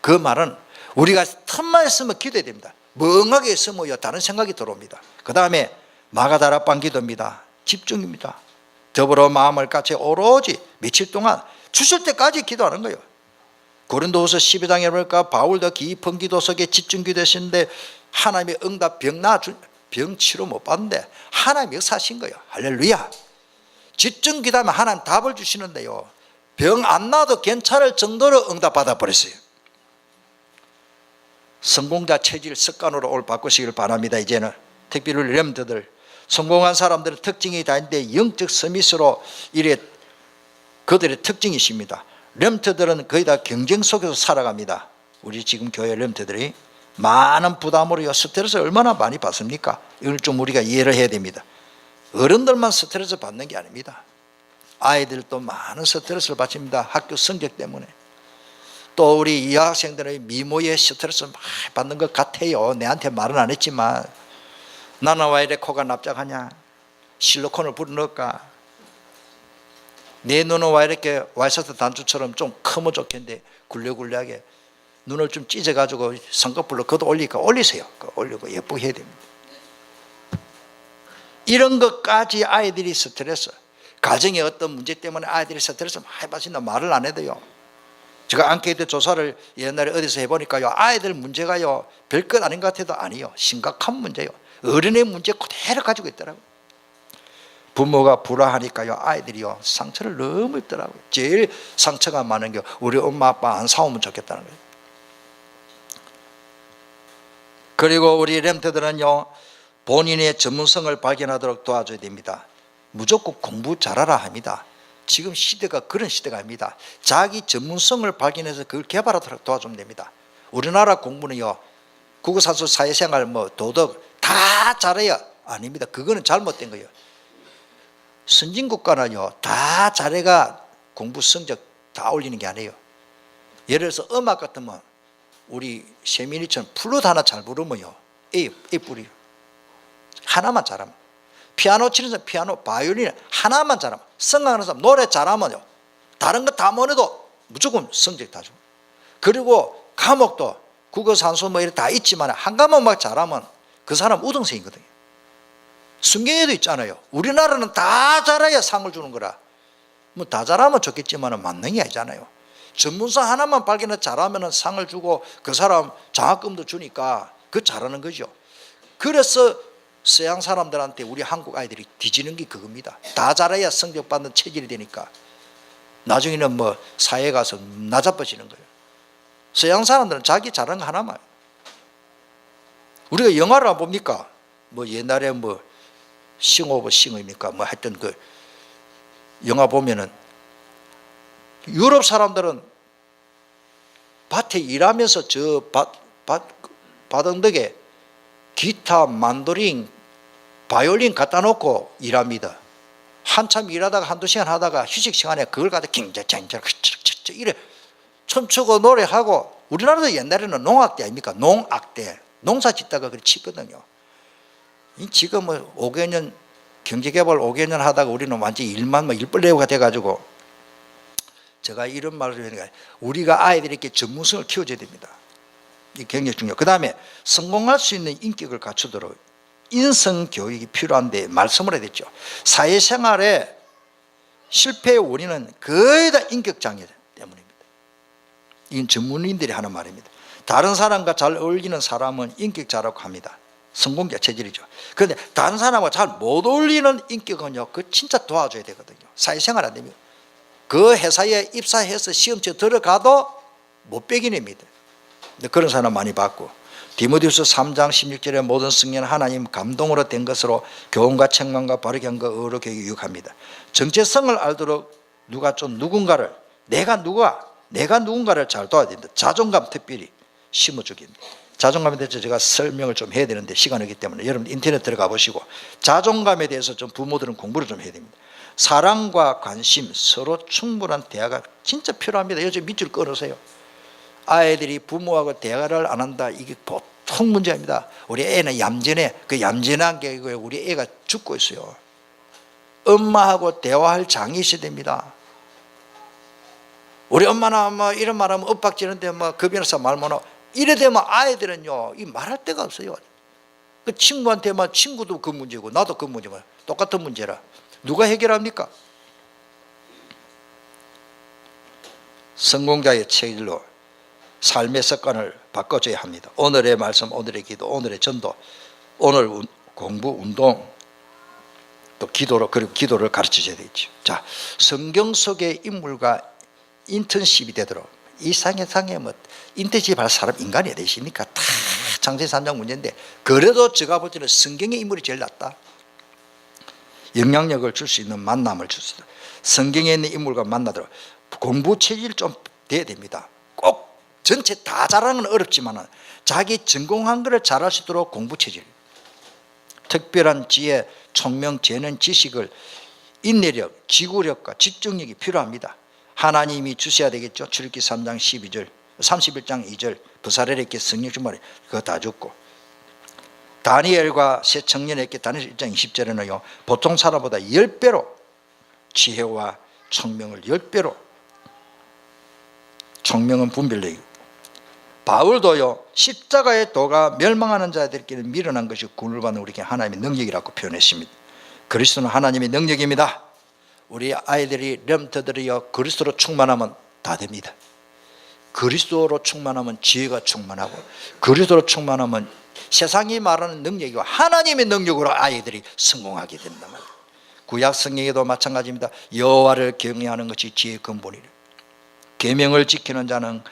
S2: 그 말은 우리가 틈만 있으면 기도해야 됩니다. 멍하게 있으면요 다른 생각이 들어옵니다. 그 다음에 마가다락방 기도입니다. 집중입니다. 더불어 마음을 같이 오로지 며칠 동안 주실 때까지 기도하는 거예요. 고린도후서 12장에 보니까 바울도 깊은 기도 속에 집중 기도했는데 하나님의 응답, 병 치료 못 받는데 하나님이 역사하신 거예요. 할렐루야. 집중 기도하면 하나님 답을 주시는데요, 병 안 나도 괜찮을 정도로 응답 받아버렸어요. 성공자 체질 습관으로 오늘 바꾸시길 바랍니다. 이제는 특별히 렘트들, 성공한 사람들은 특징이 다 있는데 영적 서밋으로 이래 그들의 특징이 있습니다. 렘트들은 거의 다 경쟁 속에서 살아갑니다. 우리 지금 교회 렘트들이 많은 부담으로 스트레스 얼마나 많이 받습니까? 이걸 좀 우리가 이해를 해야 됩니다. 어른들만 스트레스 받는 게 아닙니다. 아이들도 많은 스트레스를 받습니다. 학교 성적 때문에. 또 우리 여학생들의 미모에 스트레스 많이 받는 것 같아요. 내한테 말은 안 했지만, 나는 왜 이래 코가 납작하냐, 실리콘을 불어넣을까, 내 눈은 왜 이렇게 와이셔츠 단추처럼 좀 크면 좋겠는데 굴려굴려하게 눈을 좀 찢어가지고 쌍꺼풀로 그것도 올리세요. 올리고 예쁘게 해야 됩니다. 이런 것까지 아이들이 스트레스, 가정의 어떤 문제 때문에 아이들이 스트레스 많이 받는다 말을 안 해도요, 제가 앙케이트 조사를 옛날에 어디서 해보니까요, 아이들 문제가요 별것 아닌 것 같아도 아니요, 심각한 문제요. 어른의 문제 그대로 가지고 있더라고요. 부모가 불화하니까요 아이들이요 상처를 너무 입더라고요. 제일 상처가 많은 게 우리 엄마 아빠 안 싸우면 좋겠다는 거예요. 그리고 우리 렘트들은요 본인의 전문성을 발견하도록 도와줘야 됩니다. 무조건 공부 잘하라 합니다. 지금 시대가 그런 시대가 아닙니다. 자기 전문성을 발견해서 그걸 개발하도록 도와주면 됩니다. 우리나라 공부는요 국어사수 사회생활 도덕 다 잘해야 아닙니다. 그거는 잘못된 거예요. 선진국가는요 다 잘해가 공부 성적 다 올리는 게 아니에요. 예를 들어서 음악 같으면 우리 세민이처럼 플룻 하나 잘 부르면요 A 뿌리요. 하나만 잘하면. 피아노 치는 사람 피아노, 바이올린 하나만 잘하면, 성악하는 사람 노래 잘하면요 다른 거 다 못해도 무조건 성적 다 주고. 그리고 과목도 국어, 산수 뭐 이런 다 있지만 한 과목만 잘하면 그 사람 우등생이거든요. 성경에도 있잖아요. 우리나라는 다 잘해야 상을 주는 거라. 뭐 다 잘하면 좋겠지만 만능이 아니잖아요. 전문서 하나만 발견해 잘하면 상을 주고 그 사람 장학금도 주니까 그 잘하는 거죠. 그래서 서양 사람들한테 우리 한국 아이들이 뒤지는 게 그겁니다. 다 잘해야 성적 받는 체질이 되니까 나중에는 뭐 사회에 가서 나자빠지는 거예요. 서양 사람들은 자기 잘하는 거 하나만. 우리가 영화를 안 봅니까? 뭐 옛날에 뭐 싱 오브 싱입니까? 뭐 하여튼 그 영화 보면은 유럽 사람들은 밭에 일하면서 저 밭언덕에 기타, 만도린, 바이올린 갖다 놓고 일합니다. 한참 일하다가 한두 시간 하다가 휴식 시간에 그걸 갖다 킹자장자 이래 춤추고 노래하고. 우리나라도 옛날에는 농악대 아닙니까? 농악대. 농사 짓다가 그렇게 치거든요. 지금 뭐 5개년 경제개발 5개년 하다가 우리는 완전히 일만 뭐 일벌레가 돼가지고 제가 이런 말을 하니까 우리가 아이들에게 전문성을 키워줘야 됩니다. 이게 굉장히 중요해요. 그 다음에 성공할 수 있는 인격을 갖추도록 인성교육이 필요한데 말씀을 해야 됐죠. 사회생활에 실패의 원인은 거의 다 인격장애 때문입니다. 이건 전문인들이 하는 말입니다. 다른 사람과 잘 어울리는 사람은 인격자라고 합니다. 성공자 체질이죠. 그런데 다른 사람과 잘 못 어울리는 인격은요, 그 진짜 도와줘야 되거든요. 사회생활 안 됩니다. 그 회사에 입사해서 시험치에 들어가도 못 빼기냅니다. 그런 사람 많이 봤고, 디모데후서 3장 16절에 모든 성령은 하나님 감동으로 된 것으로 교훈과 책망과 바르게 한 것 의로 교육이 유익합니다. 정체성을 알도록 누가 좀 누군가를 내가 누군가를 잘 도와야 됩니다. 자존감 특별히 심어주기 입니다. 자존감에 대해서 제가 설명을 좀 해야 되는데 시간이 없기 때문에 여러분 인터넷 들어가 보시고 자존감에 대해서 좀 부모들은 공부를 좀 해야 됩니다. 사랑과 관심, 서로 충분한 대화가 진짜 필요합니다. 요즘 밑줄 끊으세요. 아이들이 부모하고 대화를 안 한다, 이게 보통 문제입니다. 우리 애는 얌전해. 그 얌전한 게 우리 애가 죽고 있어요. 엄마하고 대화할 장이 있어야 됩니다. 우리 엄마나 뭐 이런 말하면 엇박지는데 뭐 그 변호사 말 못하고 이래 되면 아이들은요, 이 말할 데가 없어요. 그 친구한테 막 친구도 그 문제고 나도 그 문제고 똑같은 문제라 누가 해결합니까? 성공자의 체질로 삶의 습관을 바꿔줘야 합니다. 오늘의 말씀, 오늘의 기도, 오늘의 전도, 오늘 공부, 운동, 또 기도로, 그리고 기도를 가르치셔야 되겠죠. 자, 성경 속의 인물과 인턴십이 되도록 이 세상에 뭐 인턴십 할 사람 인간이 되십니까? 다 창세기 3장 문제인데 그래도 제가 볼 때는 성경의 인물이 제일 낫다. 영향력을 줄 수 있는 만남을 줄 수 있다. 성경에 있는 인물과 만나도록 공부 체질 좀 돼야 됩니다. 꼭 전체 다 잘하는 건 어렵지만 자기 전공한 것을 잘할 수 있도록 공부 체질, 특별한 지혜, 총명, 재능, 지식을 인내력, 지구력과 집중력이 필요합니다. 하나님이 주셔야 되겠죠. 출애굽기 3장 12절 31장 2절 부사렐에게 성령 주말에 그거 다 줬고, 다니엘과 새 청년에게 다니엘 1장 20절에는요 보통 사람보다 10배로 지혜와 총명을 10배로, 총명은 분별력이고, 바울도요 십자가의 도가 멸망하는 자들끼리 밀어난 것이 구원을 받는 우리에게 하나님의 능력이라고 표현했습니다. 그리스도는 하나님의 능력입니다. 우리 아이들이 렘터들이요 그리스도로 충만하면 다 됩니다. 그리스도로 충만하면 지혜가 충만하고, 그리스도로 충만하면 세상이 말하는 능력이고 하나님의 능력으로 아이들이 성공하게 된단 말이에요. 구약 성경에도 마찬가지입니다. 여호와를 경외하는 것이 지혜의 근본이래. 계명을 지키는 자는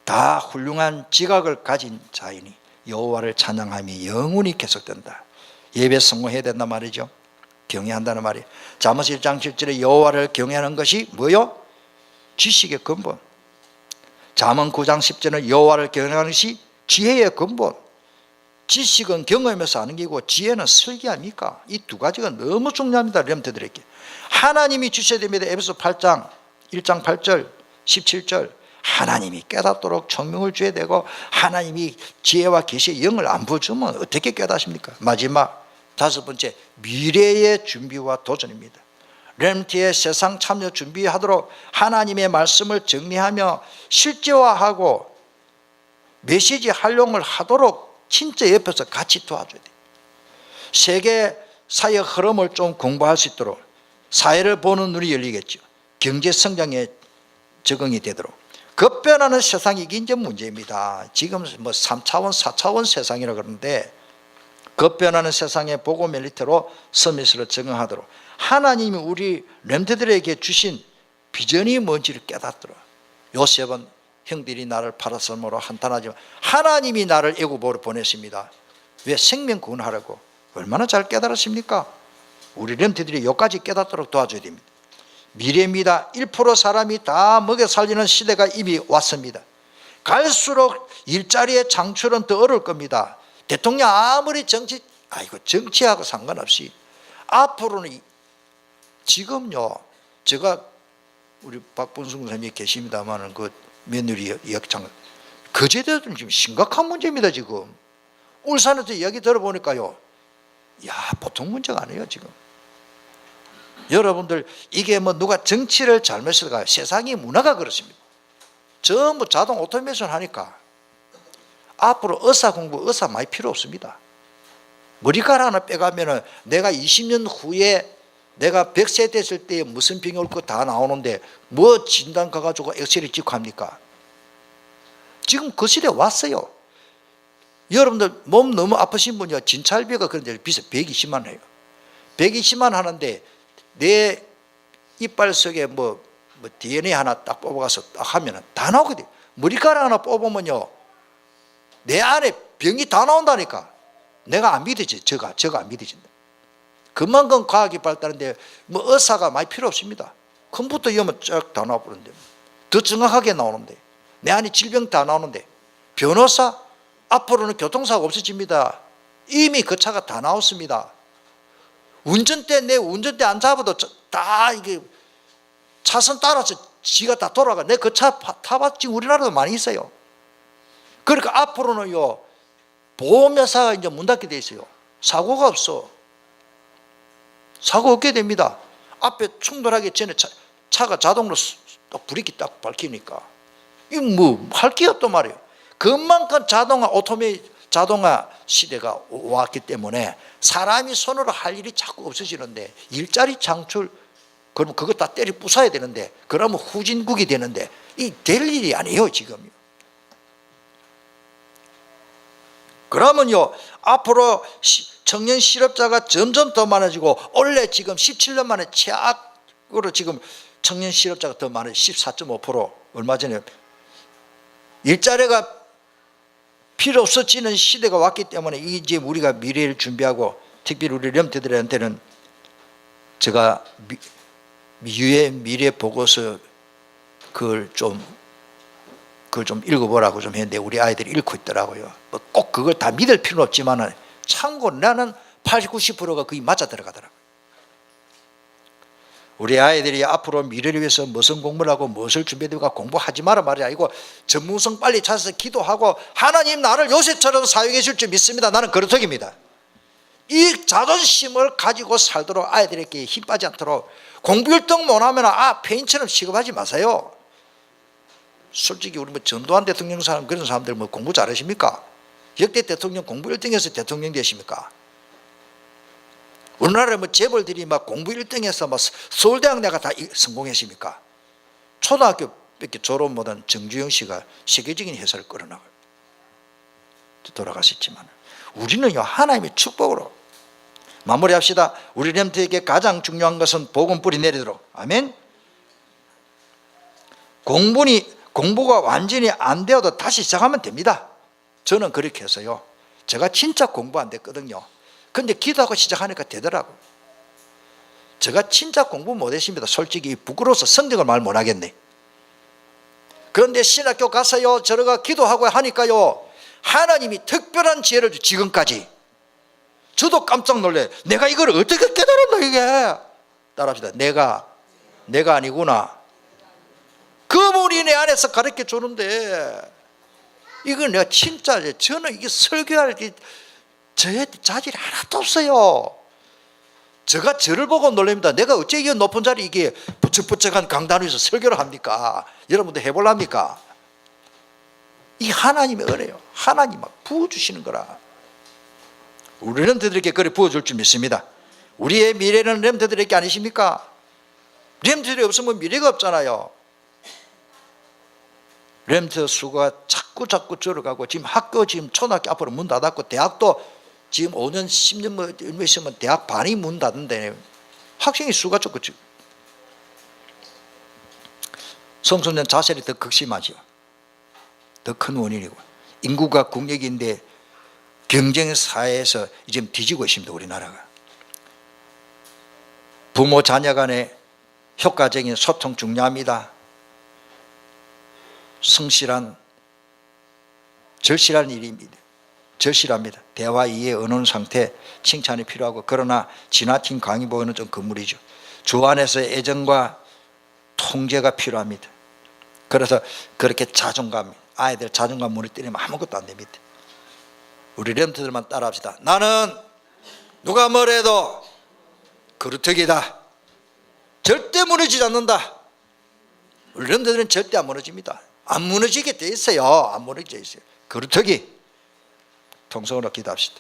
S2: 다 훌륭한 지각을 가진 자이니 여호와를 찬양함이 영원히 계속된다. 예배 성공해야 된단 말이죠. 경외한다는 말이에요. 잠언 1장 7절에 여호와를 경외하는 것이 뭐요? 지식의 근본. 잠언 9장 10절은 여호와를 경외하는 것이 지혜의 근본. 지식은 경험에서 아는 게고 지혜는 설계합니까? 이 두 가지가 너무 중요합니다. 렘터들에게 하나님이 주셔야 됩니다. 에베소 8장 1장 8절 17절 하나님이 깨닫도록 총명을 줘야 되고, 하나님이 지혜와 계시의 영을 안 부어주면 어떻게 깨닫습니까? 마지막 5번째, 미래의 준비와 도전입니다. 렘넌트의 세상 참여 준비하도록 하나님의 말씀을 정리하며 실제화하고 메시지 활용을 하도록 진짜 옆에서 같이 도와줘야 돼요. 세계 사회 흐름을 좀 공부할 수 있도록 사회를 보는 눈이 열리겠죠. 경제 성장에 적응이 되도록. 급변하는 세상이 이게 이제 문제입니다. 지금 뭐 3차원, 4차원 세상이라 그러는데 급변하는 세상에 복음 엘리트로 서밋으로 적응하도록 하나님이 우리 렘넌트들에게 주신 비전이 뭔지를 깨닫도록. 요셉은 형들이 나를 팔아서므로 한탄하지만 하나님이 나를 애굽으로 보냈습니다. 왜? 생명 구원하라고. 얼마나 잘 깨달았습니까? 우리 렘넌트들이 여기까지 깨닫도록 도와줘야 됩니다. 미래입니다. 1% 사람이 다 먹여 살리는 시대가 이미 왔습니다. 갈수록 일자리의 창출은 더 어려울 겁니다. 대통령 아무리 정치하고 상관없이 앞으로는 지금요, 제가 우리 박본승 선생님이 계십니다만은 그 며느리 역장 거제도는 지금 심각한 문제입니다. 지금 울산에서 이야기 들어보니까요, 야 보통 문제가 아니에요 지금. 여러분들 이게 뭐 누가 정치를 잘못해서 세상이 문화가 그렇습니다. 전부 자동 오토메이션 하니까 앞으로 의사 공부 의사 많이 필요 없습니다. 머리카락 하나 빼가면은 내가 20년 후에 내가 100세 됐을 때 무슨 병이 올 거 다 나오는데 뭐 진단 가가지고 엑셀을 찍고 합니까? 지금 그 시대 왔어요. 여러분들 몸 너무 아프신 분이요, 진찰비가 그런데 비싸 120만 원 해요. 120만 원 하는데 내 이빨 속에 뭐 DNA 하나 딱 뽑아가서 딱 하면은 다 나오거든요. 머리카락 하나 뽑으면요, 내 안에 병이 다 나온다니까. 내가 안 믿어지, 저가 안 믿어진다. 그만큼 과학이 발달한데 뭐 의사가 많이 필요 없습니다. 컴퓨터 이으면 쫙 다 나와버리는데, 더 정확하게 나오는데, 내 안에 질병 다 나오는데, 변호사 앞으로는 교통사고 없어집니다. 이미 그 차가 다 나왔습니다. 운전대 내 운전대 안 잡아도 다 이게 차선 따라서 지가 다 돌아가. 내 그 차 타봤지. 우리나라도 많이 있어요. 그러니까 앞으로는요, 보험회사가 이제 문 닫게 돼 있어요. 사고가 없어. 사고 없게 됩니다. 앞에 충돌하기 전에 차가 자동으로 브레이크 딱 밝히니까. 이거 뭐 할 게 없단 말이에요. 그만큼 자동화 시대가 왔기 때문에 사람이 손으로 할 일이 자꾸 없어지는데, 일자리 창출, 그러면 그거 다 때려 부숴야 되는데, 그러면 후진국이 되는데, 이 될 일이 아니에요 지금. 그러면요, 앞으로 청년 실업자가 점점 더 많아지고, 원래 지금 17년 만에 최악으로 지금 청년 실업자가 더 많아요. 14.5%. 얼마 전에 일자리가 필요 없어지는 시대가 왔기 때문에 이제 우리가 미래를 준비하고, 특별히 우리 렘넌트들한테는 제가 미래 보고서 그걸 좀 읽어보라고 좀 했는데 우리 아이들이 읽고 있더라고요. 뭐 꼭 그걸 다 믿을 필요는 없지만은 참고 나는 80, 90%가 거의 맞아 들어가더라고요. 우리 아이들이 앞으로 미래를 위해서 무슨 공부를 하고 무엇을 준비해두고 공부하지 마라 말이 아니고, 전문성 빨리 찾아서 기도하고 하나님 나를 요셉처럼 사용해 줄 줄 믿습니다. 나는 그렇습니다. 이 자존심을 가지고 살도록 아이들에게 힘 빠지 않도록, 공부 1등 못하면 페인처럼 취급하지 마세요. 솔직히 우리 뭐 전두환 대통령 사람 그런 사람들 뭐 공부 잘하십니까? 역대 대통령 공부 1등해서 대통령 되십니까? 우리나라에 뭐 재벌들이 막 공부 1등해서 막 서울대학 내가 다 성공했습니까? 초등학교 밖에 졸업 못한 정주영 씨가 세계적인 회사를 끌어나가요. 돌아가셨지만 우리는요, 하나님의 축복으로 마무리합시다. 우리 렘넌트에게 가장 중요한 것은 복음 뿌리 내리도록. 아멘. 공부가 완전히 안 되어도 다시 시작하면 됩니다. 저는 그렇게 해서요, 제가 진짜 공부 안 됐거든요. 근데 기도하고 시작하니까 되더라고요. 제가 진짜 공부 못했습니다. 솔직히 부끄러워서 성적을 말 못하겠네. 그런데 신학교 가서요, 저러가 기도하고 하니까요, 하나님이 특별한 지혜를 주. 지금까지 저도 깜짝 놀래. 내가 이걸 어떻게 깨달았나 이게. 따라합시다. 내가 아니구나. 그분이 내 안에서 가르쳐 주는데, 이건 내가 진짜, 저는 이게 설교할 게 저의 자질이 하나도 없어요. 제가 저를 보고 놀랍니다. 내가 어째 이 높은 자리 이게 부쩍부쩍한 강단 위에서 설교를 합니까? 여러분도 해볼랍니까? 이 하나님의 은혜요. 하나님 막 부어주시는 거라. 우리 렘트들에게 그래 부어줄 줄 믿습니다. 우리의 미래는 렘트들에게 아니십니까? 렘트들이 없으면 미래가 없잖아요. 렘트 수가 자꾸 줄어가고 지금 학교 지금 초등학교 앞으로 문 닫았고 대학도 지금 5년 10년 뭐 얼마 있으면 대학 반이 문 닫는데 학생의 수가 적고 청소년 자살이 더 극심하죠. 더 큰 원인이고 인구가 국력인데 경쟁 사회에서 지금 뒤지고 있습니다. 우리나라가. 부모 자녀 간의 효과적인 소통 중요합니다. 성실한 절실한 일입니다. 절실합니다. 대화 이해 언어는 상태 칭찬이 필요하고 그러나 지나친 강의 보여는 좀 그물이죠. 주 안에서의 애정과 통제가 필요합니다. 그래서 그렇게 자존감 아이들 자존감 무너뜨리면 아무것도 안 됩니다. 우리 렘트들만 따라합시다. 나는 누가 뭐래도 그루터기다. 절대 무너지지 않는다. 우리 렘트들은 절대 안 무너집니다. 안 무너지게 돼 있어요. 안 무너져 있어요. 그루터기. 통성으로 기도합시다.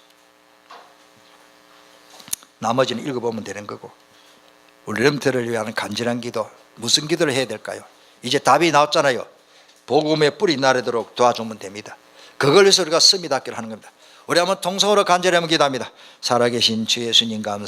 S2: 나머지는 읽어보면 되는 거고 우리 렘트를 위한 간절한 기도 무슨 기도를 해야 될까요? 이제 답이 나왔잖아요. 복음의 뿌리 나르도록 도와주면 됩니다. 그걸 위해서 우리가 씀이 닿기를 하는 겁니다. 우리 한번 통성으로 간절히 한번 기도합니다. 살아계신 주 예수님 감사합니다.